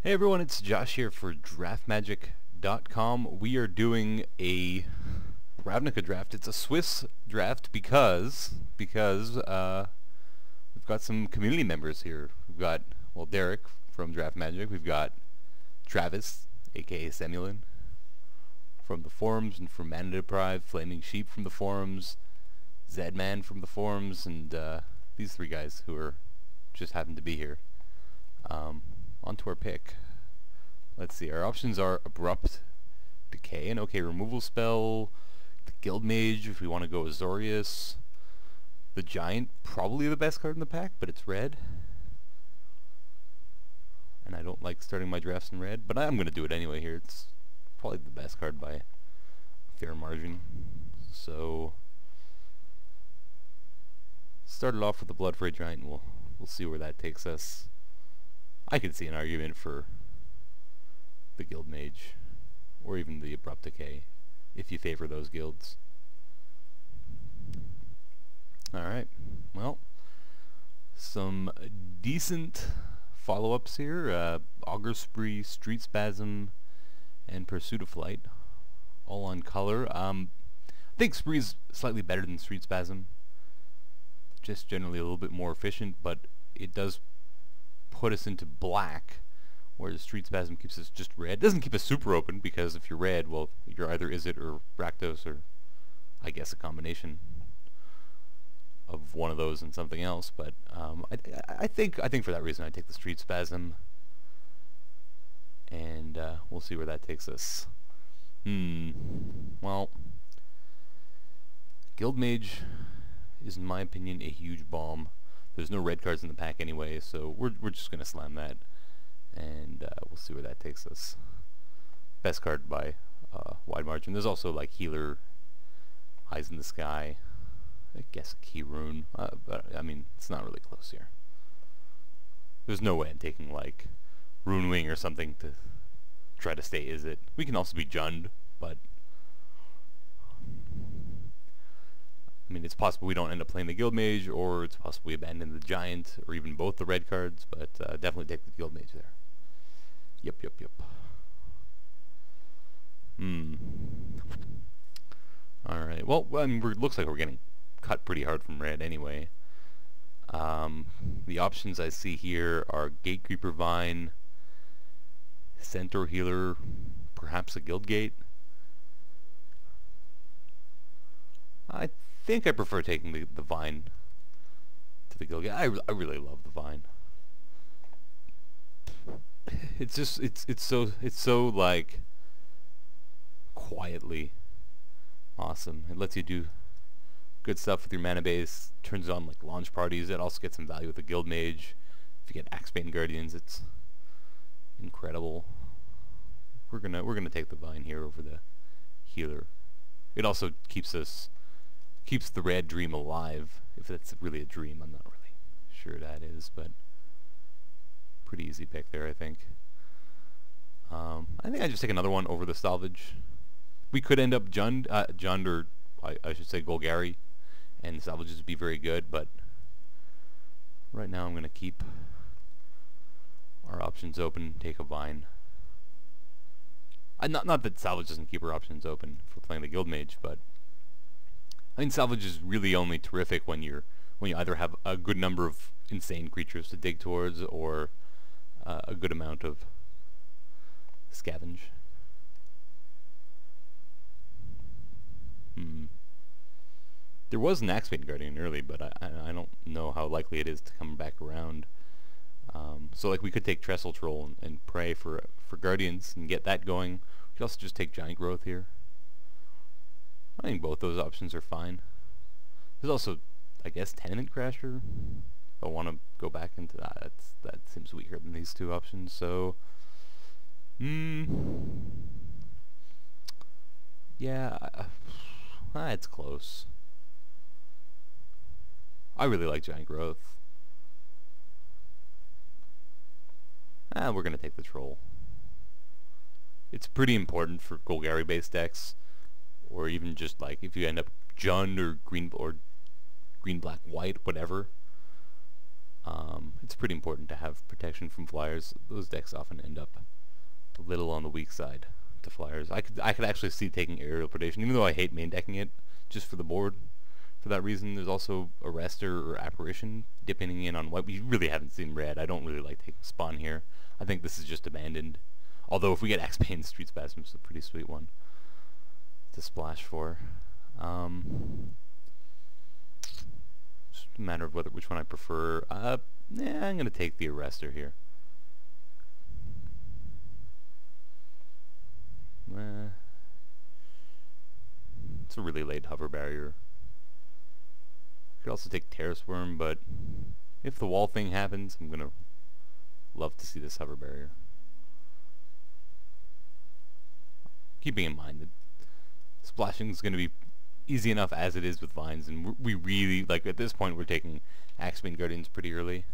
Hey everyone, it's Josh here for draftmagic.com. We are doing a Ravnica draft. It's a Swiss draft because we've got some community members here. We've got, well, Derek from Draft Magic. We've got Travis, aka Semulin, from the forums, and from Mana Deprived, Flaming Sheep from the forums, Zedman from the forums, and these three guys who are just happen to be here. On to our pick. Let's see, our options are Abrupt Decay, an okay removal spell, the Guild Mage if we want to go Azorius, the Giant, probably the best card in the pack, but it's red. And I don't like starting my drafts in red, but I'm going to do it anyway here. It's probably the best card by a fair margin. So, start it off with the Bloodfray Giant, and we'll see where that takes us. I could see an argument for the Guild Mage, or even the Abrupt Decay, if you favor those guilds. Alright, well, some decent follow-ups here. Augur Spree, Street Spasm, and Pursuit of Flight, all on color. I think Spree's slightly better than Street Spasm, just generally a little bit more efficient, but it does put us into black, whereas Street Spasm keeps us just red. It doesn't keep us super open, because if you're red, well, you're either Izzet or Rakdos, or I guess a combination of one of those and something else. But I think for that reason I take the Street Spasm, and we'll see where that takes us. Well, Guild Mage is, in my opinion, a huge bomb. There's no red cards in the pack anyway, so we're just gonna slam that, and we'll see where that takes us. Best card by wide margin. There's also like Healer, Eyes in the Sky, I guess a Key Rune, but I mean it's not really close here. There's no way I'm taking like Rune Wing or something to try to stay Izzet. We can also be Jund, but I mean, it's possible we don't end up playing the Guild Mage, or it's possible we abandon the Giant, or even both the red cards, but definitely take the Guild Mage there. Yep. Alright, well, I mean, looks like we're getting cut pretty hard from red anyway. The options I see here are Gatekeeper Vine, Centaur Healer, perhaps a Guild Gate. I think I prefer taking the Vine to the Guild Gate. I really love the Vine. It's just it's so like quietly awesome. It lets you do good stuff with your mana base. Turns on like launch parties. It also gets some value with the Guild Mage. If you get Axebane Guardians, it's incredible. We're gonna take the Vine here over the Healer. It also keeps the red dream alive, if that's really a dream. I'm not really sure that is, but pretty easy pick there, I think. I think I just take another one over the Salvage. We could end up Jund, or I should say Golgari, and Salvages would be very good, but right now I'm going to keep our options open, take a Vine. Not that Salvage doesn't keep our options open for playing the Guild Mage, but I mean, Salvage is really only terrific when you either have a good number of insane creatures to dig towards, or a good amount of scavenge. There was an Axebane Guardian early, but I don't know how likely it is to come back around. So like we could take Trestle Troll and pray for Guardians and get that going. We could also just take Giant Growth here. I think both those options are fine. There's also, I guess, Tenement Crasher. If I want to go back into that, that seems weaker than these two options. So, yeah, it's close. I really like Giant Growth. We're gonna take the Troll. It's pretty important for Golgari based decks, or even just like if you end up Jund or green black white, whatever. It's pretty important to have protection from flyers. Those decks often end up a little on the weak side to flyers. I could actually see taking aerial predation, even though I hate main decking it, just for the board. For that reason, there's also Arrestor or Apparition, dipping in on white. We really haven't seen red. I don't really like taking Spawn here. I think this is just abandoned. Although if we get Axebane, Street Spasm is a pretty sweet one to splash for. Just a matter of which one I prefer. Yeah, I'm gonna take the Arrestor here. It's a really late hover barrier. Could also take Terrace Worm, but if the wall thing happens, I'm gonna love to see this hover barrier. Keeping in mind that splashing is gonna be easy enough as it is with Vines, and we really, like, at this point we're taking Axebane Guardians pretty early.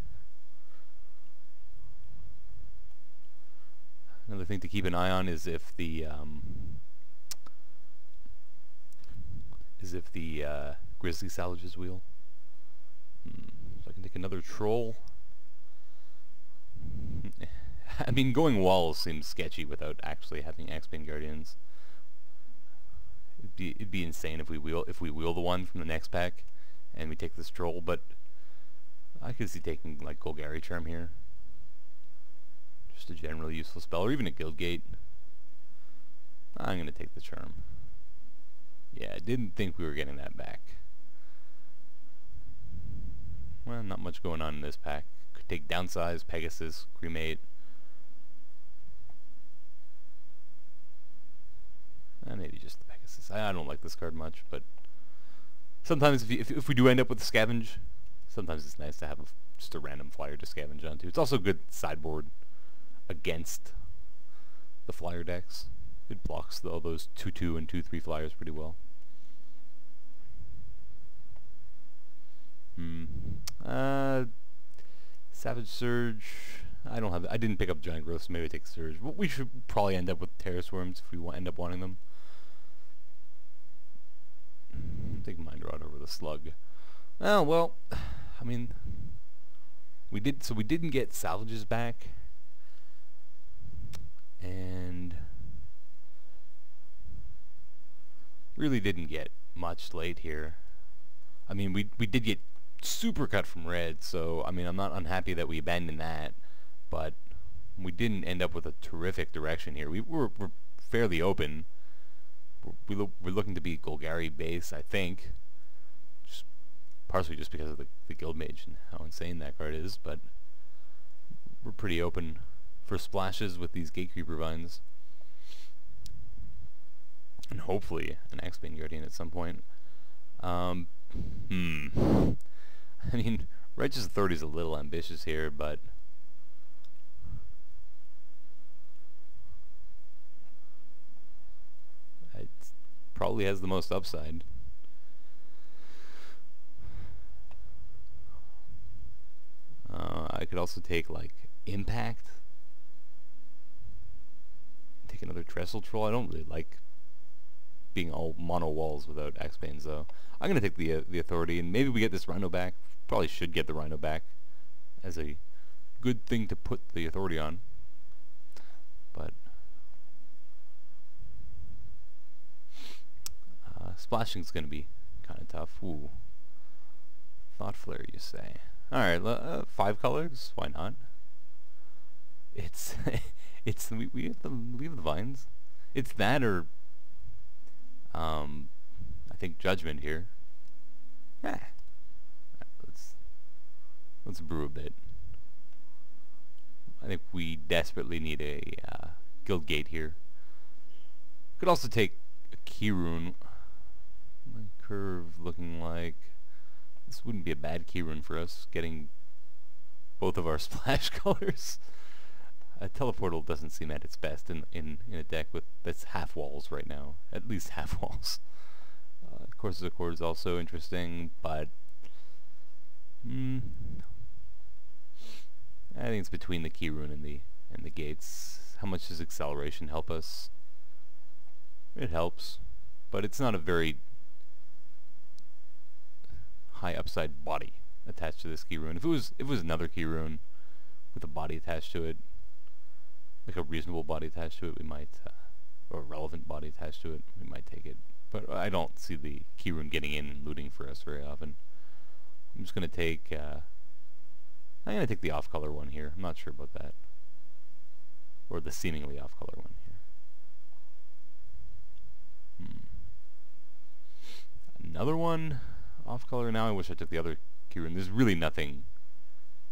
Another thing to keep an eye on is if the Grizzly salvages wheel. So I can take another Troll. I mean, going walls seems sketchy without actually having Axebane Guardians. It'd be insane if we wheel the one from the next pack and we take this Troll, but I could see taking like Golgari Charm here. Just a generally useful spell, or even a Guildgate. I'm gonna take the Charm. Yeah, I didn't think we were getting that back. Well, not much going on in this pack. Could take Downsize, Pegasus, Cremate. Maybe just the Pegasus. I don't like this card much, but sometimes if we do end up with a Scavenge, sometimes it's nice to have just a random flyer to scavenge onto. It's also good sideboard against the flyer decks. It blocks all those 2/2 and 2/3 flyers pretty well. Savage Surge. I didn't pick up Giant Growth, so maybe I take Surge. We should probably end up with Terrace Worms if we end up wanting them. Take Mind Rod over the Slug. Oh well, I mean, we didn't get salvages back, and really didn't get much late here. I mean, we did get super cut from red, so I mean, I'm not unhappy that we abandoned that, but we didn't end up with a terrific direction here. We're fairly open. We're looking to be Golgari base, I think, just partially just because of the Guild Mage and how insane that card is, but we're pretty open for splashes with these Gatecreeper Vines, and hopefully an Axebane Guardian at some point. I mean, Righteous Authority is a little ambitious here, but it probably has the most upside. I could also take like Impact. Take another Trestle Troll. I don't really like being all mono walls without Axebanes, though. I'm gonna take the Authority, and maybe we get this Rhino back. Probably should get the Rhino back as a good thing to put the Authority on. But splashing's gonna be kind of tough. Ooh, Thought Flare, you say? All right, 5 colors. Why not? It's we have the Vines. It's that or I think Judgment here. Yeah. Right, let's brew a bit. I think we desperately need a Guildgate here. Could also take a Key Rune. My curve looking like this wouldn't be a bad Key Rune for us, getting both of our splash colors. Teleportal doesn't seem at its best in a deck that's half walls right now. At least half walls. Courses of Chord is also interesting, but I think it's between the Key Rune and the gates. How much does acceleration help us? It helps, but it's not a very high upside body. attached to this key rune. If it was another key rune with a body attached to it, like a reasonable body attached to it, we might, or a relevant body attached to it, we might take it. But I don't see the key rune getting in and looting for us very often. I'm just gonna take, I'm gonna take the off-color one here. I'm not sure about that, or the seemingly off-color one here. Another one off-color. Now I wish I took the other key rune. There's really nothing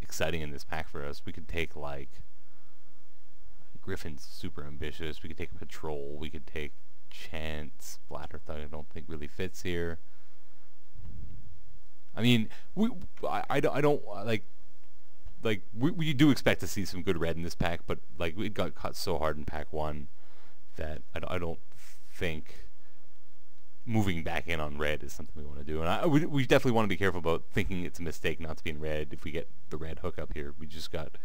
exciting in this pack for us. We could take like Griffin's super ambitious. We could take a Patrol. We could take Chance. Blatterthug I don't think really fits here. I mean, I don't we do expect to see some good red in this pack, but like we got caught so hard in pack 1 that I don't think moving back in on red is something we want to do. And we definitely want to be careful about thinking it's a mistake not to be in red if we get the red hook up here. We just got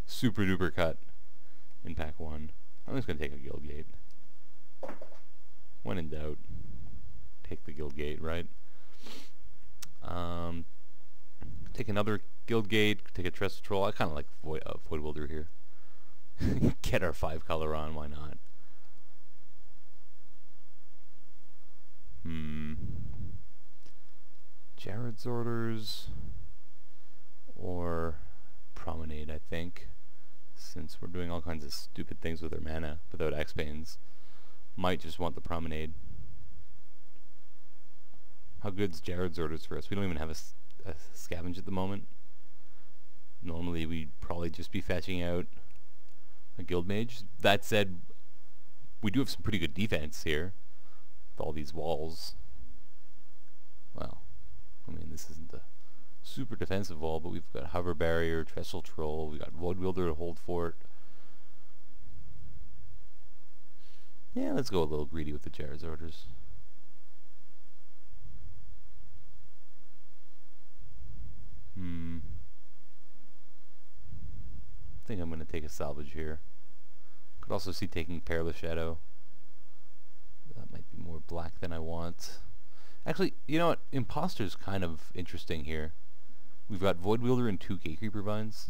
super duper cut in pack 1. I'm just going to take a Guild Gate. When in doubt, take the Guild Gate, right? Take another Guild Gate, take a Tress Troll. I kind of like Void Wilder here. Get our 5-color on, why not? Jared's Orders or Promenade, I think, since we're doing all kinds of stupid things with our mana without X-Panes. Might just want the Promenade. How good's Jared's Orders for us? We don't even have a scavenge at the moment. Normally we'd probably just be fetching out a Guild Mage. That said, we do have some pretty good defense here with all these walls. Well, I mean, this isn't a super defensive wall, but we've got Hover Barrier, Trestle Troll, we've got Void Wielder to hold fort. Yeah, let's go a little greedy with the Jared's Orders. I think I'm going to take a salvage here. Could also see taking Perilous Shadow. That might be more black than I want. Actually, you know what? Imposter's kind of interesting here. We've got Void Wielder and 2 Gatecreeper Vines,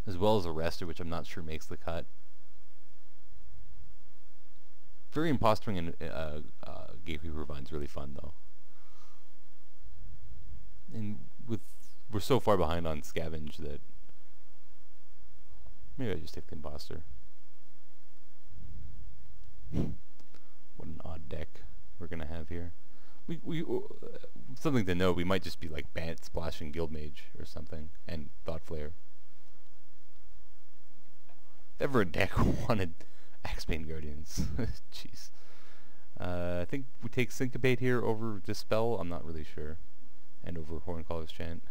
as well as Arrestor, which I'm not sure makes the cut. Very impostering and Gatecreeper Vine's really fun though. And we're so far behind on Scavenge that maybe I just take the Imposter. What an odd deck we're gonna have here. We something to know. We might just be like Bant, Splash, and Guild Mage or something, and Thought Flare. If ever a deck wanted Axebane Guardians, jeez. I think we take Syncopate here over Dispel. I'm not really sure, and over Horncaller's Chant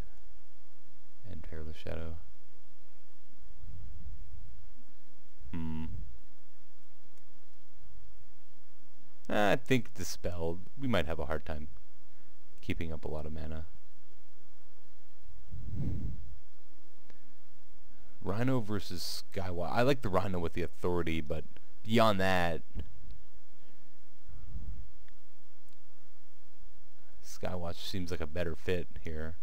and Perilous Shadow. I think Dispel. We might have a hard time keeping up a lot of mana. Rhino versus Skywatch. I like the Rhino with the authority, but beyond that, Skywatch seems like a better fit here.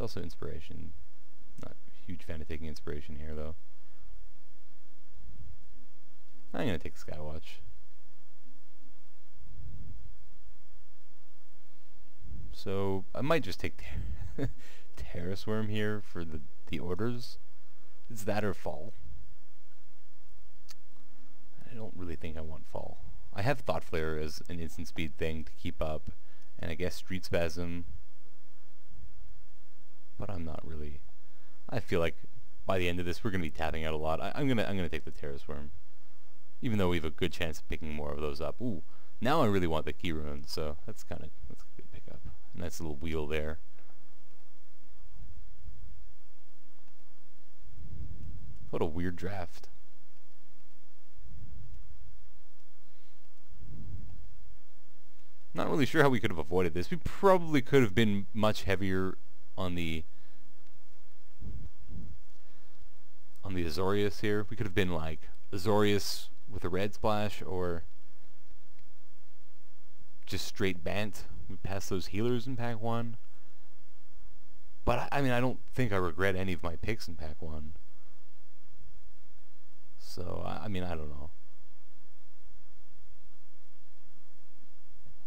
Also Inspiration. Not a huge fan of taking Inspiration here, though. I'm going to take Skywatch. So I might just take Terrace Worm here for the orders. It's that or Fall. I don't really think I want Fall. I have Thought Flare as an instant speed thing to keep up, and I guess Street Spasm. But I'm not really. I feel like by the end of this we're going to be tapping out a lot. I'm gonna take the Terrace Worm, even though we have a good chance of picking more of those up. Ooh, now I really want the Key Rune, so that's a good pickup. Nice little wheel there. What a weird draft. Not really sure how we could have avoided this. We probably could have been much heavier on the Azorius here. We could have been like Azorius with a red splash, or just straight Bant. We passed those healers in pack 1. But I mean, I don't think I regret any of my picks in pack 1. So, I mean, I don't know.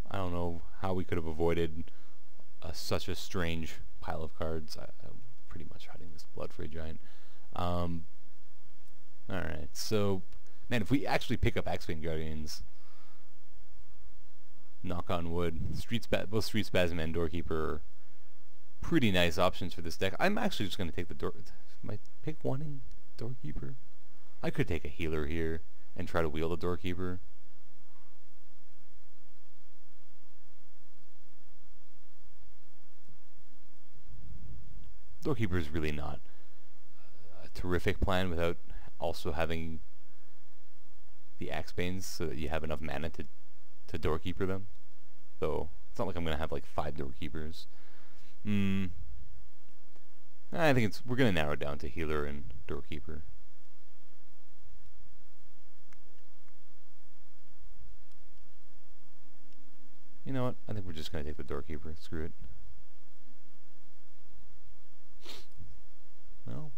I don't know how we could have avoided such a strange pile of cards. I'm pretty much hiding this Blood Fray Giant. Alright, so, man, if we actually pick up Axebane Guardians, knock on wood, both Street Spasm and Doorkeeper are pretty nice options for this deck. I'm actually just going to take the might pick one in Doorkeeper. I could take a healer here and try to wield a Doorkeeper. Doorkeeper is really not a terrific plan without also having the Axebanes so that you have enough mana to Doorkeeper them. So it's not like I'm going to have like 5 Doorkeepers. I think we're going to narrow it down to healer and Doorkeeper. You know what? I think we're just going to take the Doorkeeper. Screw it. Well,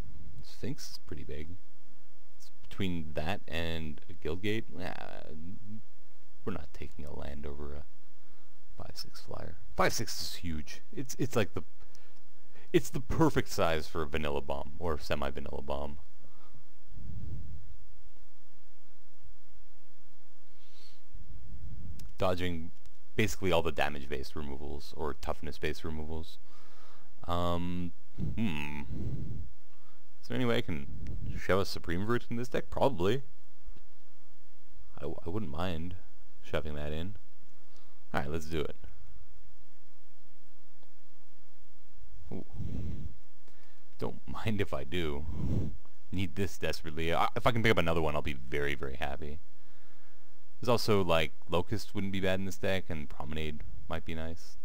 Sphinx is pretty big. It's between that and a Guildgate. We're not taking a land over a 5/6 flyer. 5/6 is huge. It's like it's the perfect size for a vanilla bomb or semi-vanilla bomb. Dodging basically all the damage-based removals or toughness-based removals. Is there any way I can shove a Supreme Root in this deck? Probably. I wouldn't mind shoving that in. Alright, let's do it. Ooh. Don't mind if I do. Need this desperately. If I can pick up another one, I'll be very, very happy. There's also, like, Locust wouldn't be bad in this deck, and Promenade might be nice.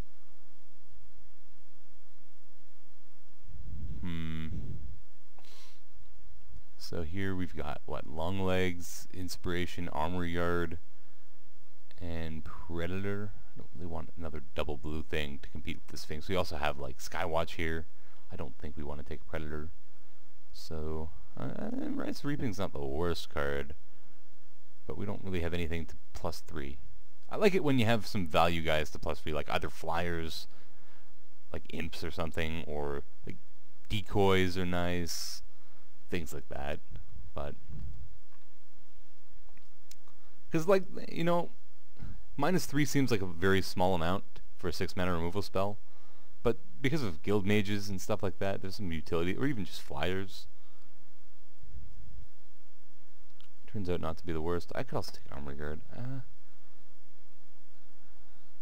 So here we've got, what, Longlegs, Inspiration, Armor Yard, and Predator. I don't really want another double blue thing to compete with the Sphinx. We also have, like, Skywatch here. I don't think we want to take Predator. So, Rice Reaping's not the worst card, but we don't really have anything to +3. I like it when you have some value guys to +3, like either flyers, like imps or something, or like decoys are nice, things like that. But because, like, you know, -3 seems like a very small amount for a 6 mana removal spell, but because of guild mages and stuff like that, there's some utility, or even just flyers. Turns out not to be the worst. I could also take Armor Guard. I don't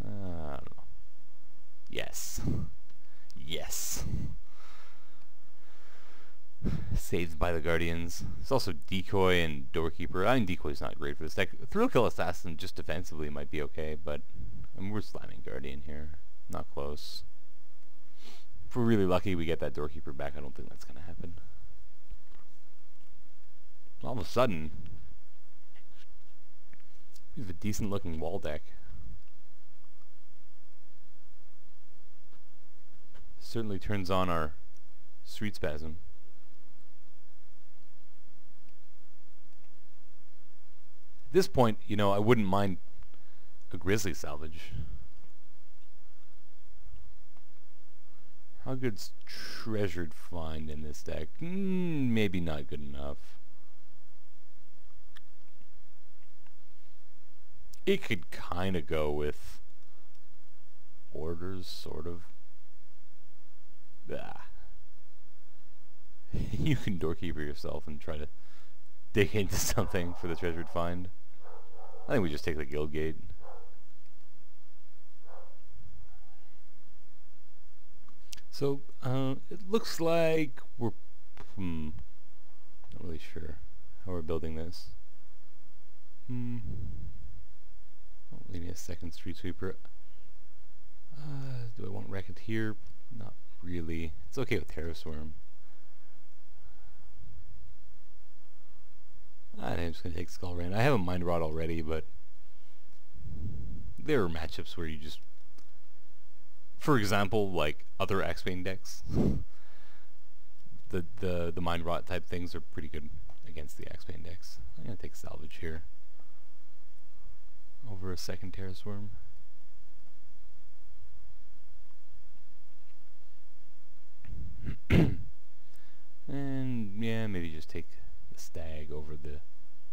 know. Yes. Yes. Saved by the Guardians. It's also Decoy and Doorkeeper. I mean, Decoy's not great for this deck. Thrill Kill Assassin just defensively might be okay, but I mean, we're slamming Guardian here. Not close. If we're really lucky we get that Doorkeeper back, I don't think that's going to happen. All of a sudden, we have a decent looking wall deck. Certainly turns on our Street Spasm. At this point, you know, I wouldn't mind a Grizzly Salvage. How good's Treasured Find in this deck? Maybe not good enough. It could kind of go with Orders, sort of. You can Doorkeeper yourself and try to dig into something for the Treasured Find. I think we just take the Guildgate. So, it looks like we're... not really sure how we're building this. Oh, maybe a second Street Sweeper. Do I want Wreck-It here? Not really. It's okay with Terror Swarm. I think I'm just going to take Skull Rand. I have a Mind Rot already, but there are matchups where you just, for example, like other Axebane decks, the Mind Rot type things are pretty good against the Axebane decks. I'm gonna take salvage here over a second Terra Swarm. And yeah, maybe just take the Stag over the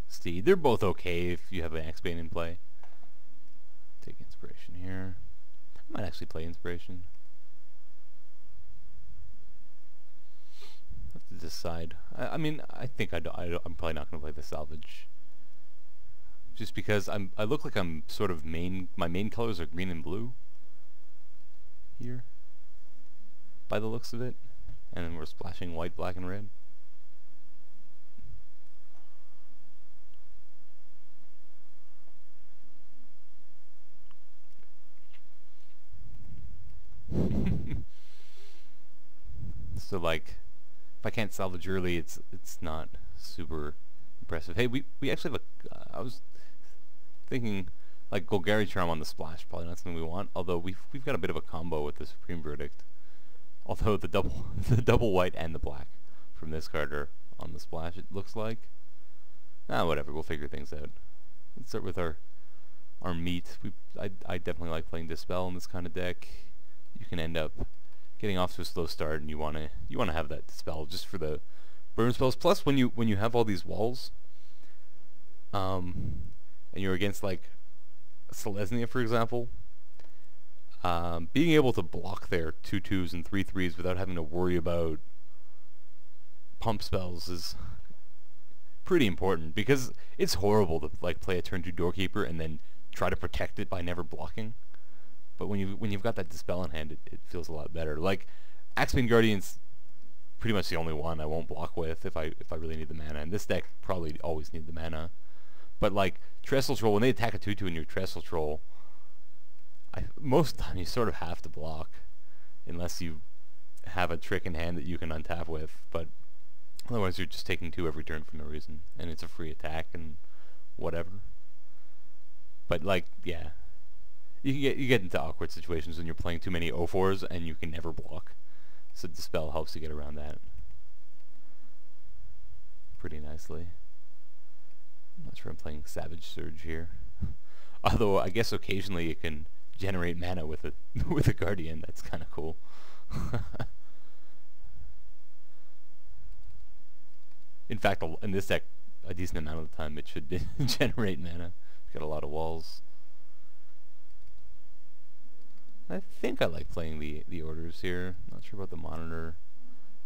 Steed. They're both okay if you have an Axebane in play. Take Inspiration here. I might actually play Inspiration. Have to decide. I mean, I think I'm probably not going to play the Salvage. Just because I look like I'm sort of my main colors are green and blue. Here. By the looks of it. And then we're splashing white, black, and red. So like, if I can't salvage early, it's not super impressive. Hey, we actually have a. I was thinking like Golgari Charm on the splash, probably not something we want. Although we've got a bit of a combo with the Supreme Verdict. Although the double white and the black from this card are on the splash, it looks like. Whatever, we'll figure things out. Let's start with our meat. I definitely like playing Dispel in this kind of deck. You can end up getting off to a slow start, and you wanna have that Dispel just for the burn spells. Plus, when you have all these walls, and you're against like Selesnya, for example. Being able to block their 2/2s and 3/3s without having to worry about pump spells is pretty important, because it's horrible to like play a turn 2 Doorkeeper and then try to protect it by never blocking. But when you've got that Dispel in hand, it feels a lot better. Like Axebane Guardian's pretty much the only one I won't block with if I really need the mana, and this deck probably always need the mana. But like Trestle Troll, when they attack a 2/2 in your Trestle Troll, most of the time you sort of have to block, unless you have a trick in hand that you can untap with, but otherwise you're just taking 2 every turn for no reason, and it's a free attack and whatever. But like, yeah, you get into awkward situations when you're playing too many 0/4s and you can never block, so Dispel helps you get around that pretty nicely. I'm not sure I'm playing Savage Surge here. Although I guess occasionally it can generate mana with a with a Guardian. That's kind of cool. In fact, in this deck, a decent amount of the time it should generate mana. It's got a lot of walls. I think I like playing the orders here. Not sure about the Monitor.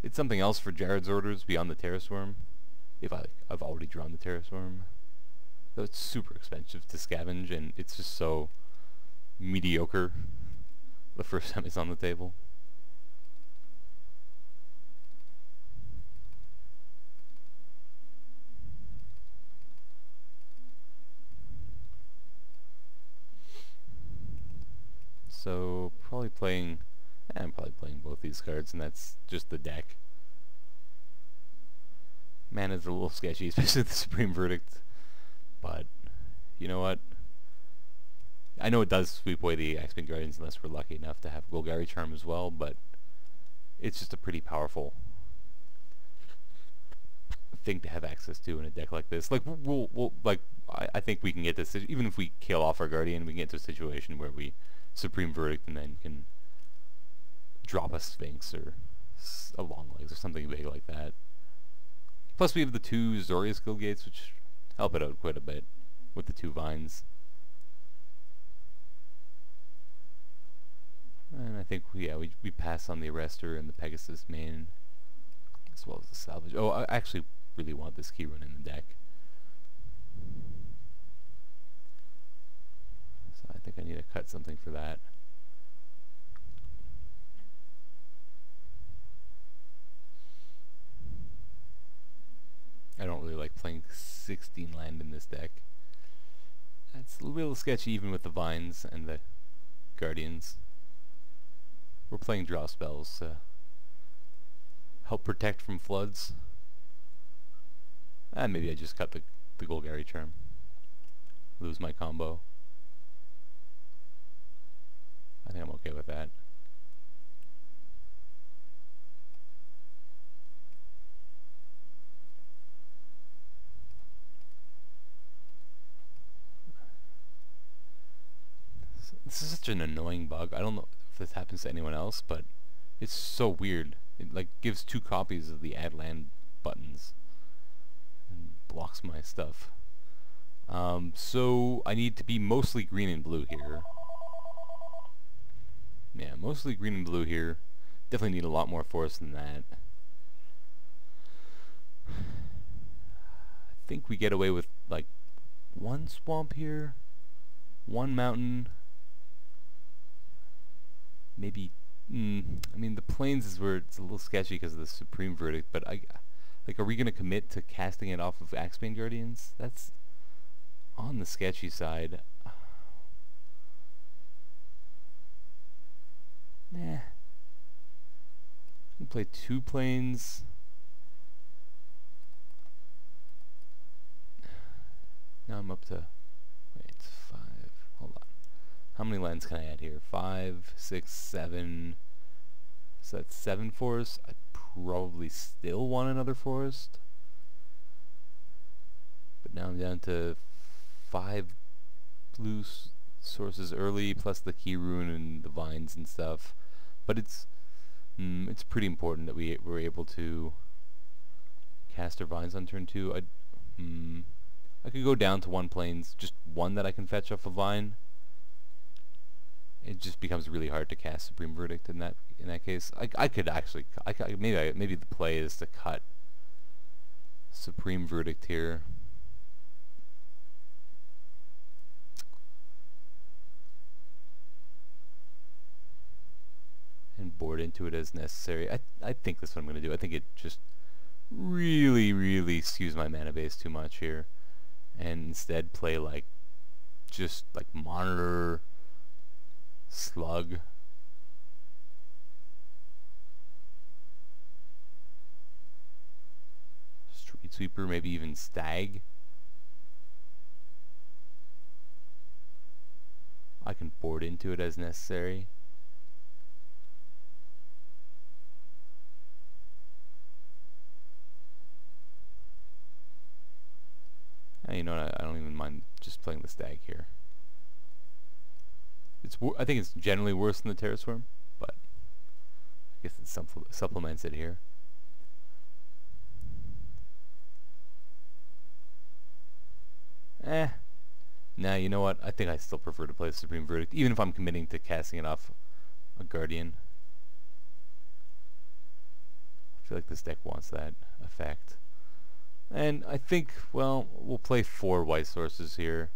It's something else for Jared's orders beyond the Terra Swarm. If I've already drawn the Terra Swarm. Though it's super expensive to scavenge, and it's just so mediocre the first time it's on the table. So I'm probably playing both these cards, and that's just the deck. Mana's a little sketchy, especially the Supreme Verdict. But you know what? I know it does sweep away the Axebane Guardians unless we're lucky enough to have Golgari Charm as well, but it's just a pretty powerful thing to have access to in a deck like this. Like I think we can get this, even if we kill off our Guardian, we can get to a situation where we Supreme Verdict and then can drop a Sphinx or a Long Legs or something big like that. Plus we have the 2 Zoria Skill Gates, which help it out quite a bit with the 2 Vines. And I think we pass on the Arrestor and the Pegasus main, as well as the Salvage. Oh, I actually really want this key run in the deck. So I think I need to cut something for that. I don't really like playing 16 land in this deck. That's a little sketchy even with the Vines and the Guardians. We're playing draw spells to help protect from floods. And maybe I just cut the Golgari Charm. Lose my combo. I think I'm okay with that. This is such an annoying bug. I don't know if this happens to anyone else, but it's so weird. It like gives 2 copies of the add land buttons and blocks my stuff. So I need to be mostly green and blue here. Yeah, mostly green and blue here. Definitely need a lot more forest than that. I think we get away with like 1 swamp here, 1 mountain, maybe. I mean, the plains is where it's a little sketchy because of the Supreme Verdict. But are we gonna commit to casting it off of Axebane Guardians? That's on the sketchy side. Nah. I'm gonna play 2 plains. Now I'm up to, wait, 5. Hold on. How many lands can I add here? 5, 6, 7. So that's 7 forests. I probably still want another forest. But now I'm down to 5 blue sources early, plus the key rune and the vines and stuff. But it's pretty important that we're able to cast our vines on turn 2. I could go down to 1 plains, just 1 that I can fetch off a vine. It just becomes really hard to cast Supreme Verdict in that case. I could actually maybe the play is to cut Supreme Verdict here. And board into it as necessary. I think that's what I'm going to do. I think it just really skews my mana base too much here, and instead play like just like Monitor, Slug, Street Sweeper, maybe even Stag. I can board into it as necessary. You know what, I don't even mind just playing the Stag here. I think it's generally worse than the Terror Swarm, but I guess it supplements it here. Nah, you know what? I think I still prefer to play Supreme Verdict, even if I'm committing to casting it off a Guardian. I feel like this deck wants that effect. And I think, well, we'll play 4 white sources here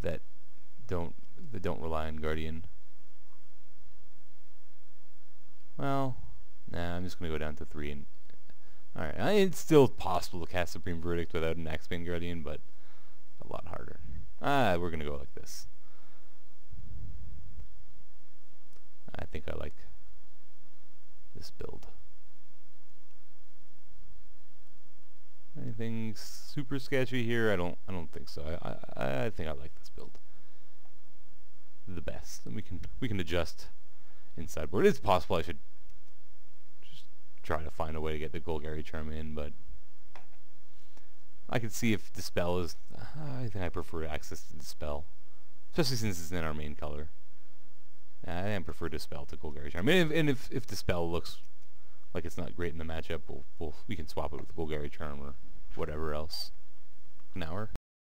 that don't rely on Guardian. Well, nah, I'm just gonna go down to 3 and alright. It's still possible to cast Supreme Verdict without an Axebane Guardian, but a lot harder. We're gonna go like this. I think I like this build. Anything super sketchy here? I don't think so. I think I like this build the best, and we can adjust in sideboard. It's possible I should just try to find a way to get the Golgari Charm in, but I can see if Dispel is. I think I prefer access to Dispel, especially since it's in our main color. I think I prefer Dispel to Golgari Charm. And if Dispel looks like it's not great in the matchup, we can swap it with Golgari Charm or whatever else. An hour.